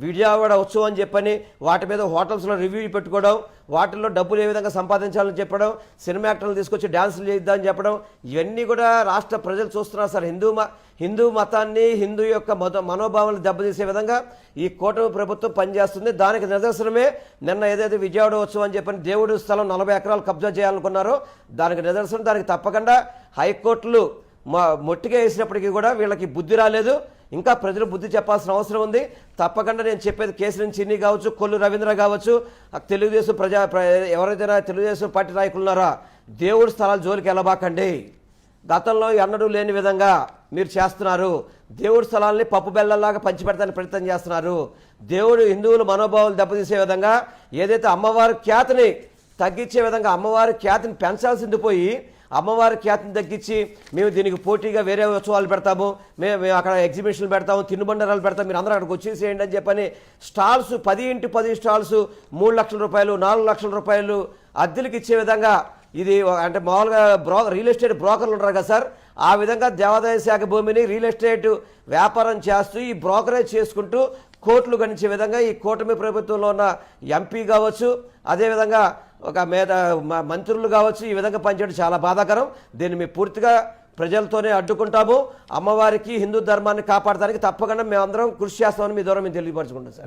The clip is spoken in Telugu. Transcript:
విజయవాడ ఉత్సవం అని చెప్పని వాటి మీద హోటల్స్లో రివ్యూ పెట్టుకోవడం, వాటిల్లో డబ్బులు ఏ విధంగా సంపాదించాలని చెప్పడం, సినిమా యాక్టర్లు తీసుకొచ్చి డ్యాన్సులు చేద్దామని చెప్పడం, ఇవన్నీ కూడా రాష్ట్ర ప్రజలు చూస్తున్నారు సార్. హిందూ మతాన్ని, హిందూ యొక్క మనోభావాలను దెబ్బతీసే విధంగా ఈ కూటమి ప్రభుత్వం పనిచేస్తుంది. దానికి నిదర్శనమే నిన్న ఏదైతే విజయవాడ ఉత్సవం అని చెప్పని దేవుడి స్థలం 40 ఎకరాలు కబ్జా చేయాలనుకున్నారో దానికి నిదర్శనం. దానికి తప్పకుండా హైకోర్టులు మొట్టిగా వేసినప్పటికీ కూడా వీళ్ళకి బుద్ధి రాలేదు. ఇంకా ప్రజలు బుద్ధి చెప్పాల్సిన అవసరం ఉంది. తప్పకుండా నేను చెప్పేది కేసీఆర్ చిన్ని కావచ్చు, కొల్లు రవీంద్ర కావచ్చు, తెలుగుదేశం ఎవరైతే తెలుగుదేశం పార్టీ నాయకులు ఉన్నారో దేవుడి స్థలాల జోలికి వెళ్ళబాకండి. గతంలో ఎన్నడూ లేని విధంగా మీరు చేస్తున్నారు. దేవుడి స్థలాల్ని పప్పు బెల్లల్లాగా పంచిపెడతానికి ప్రయత్నం చేస్తున్నారు. దేవుడు హిందువుల మనోభావాలు దెబ్బతీసే విధంగా ఏదైతే అమ్మవారి ఖ్యాతిని తగ్గించే విధంగా అమ్మవారి ఖ్యాతిని పెంచాల్సింది పోయి అమ్మవారి ఖ్యాతిని తగ్గించి మేము దీనికి పోటీగా వేరే ఉత్సవాలు పెడతాము, మేము అక్కడ ఎగ్జిబిషన్లు పెడతాము, తినుబండరాలు పెడతాము, మీరు అందరూ అక్కడికి వచ్చేసేయండి అని చెప్పని స్టాల్స్ 10x10 స్టాల్స్ 3 లక్షల రూపాయలు 4 లక్షల రూపాయలు అద్దెలకు ఇచ్చే విధంగా ఇది అంటే మామూలుగా రియల్ ఎస్టేట్ బ్రోకర్లు ఉంటారు కదా సార్, ఆ విధంగా దేవాదాయ శాఖ భూమిని రియల్ ఎస్టేట్ వ్యాపారం చేస్తూ ఈ బ్రోకరేజ్ చేసుకుంటూ కోట్లు గణించే విధంగా ఈ కూటమి ప్రభుత్వంలో ఉన్న ఎంపీ కావచ్చు, అదేవిధంగా ఒక మంత్రులు కావచ్చు, ఈ విధంగా పనిచేయడం చాలా బాధాకరం. దీన్ని మేము పూర్తిగా ప్రజలతోనే అడ్డుకుంటాము. అమ్మవారికి హిందూ ధర్మాన్ని కాపాడడానికి తప్పకుండా మేమందరం కృషి చేస్తామని మీ ద్వారా మేము తెలియపరచుకుంటాం సార్.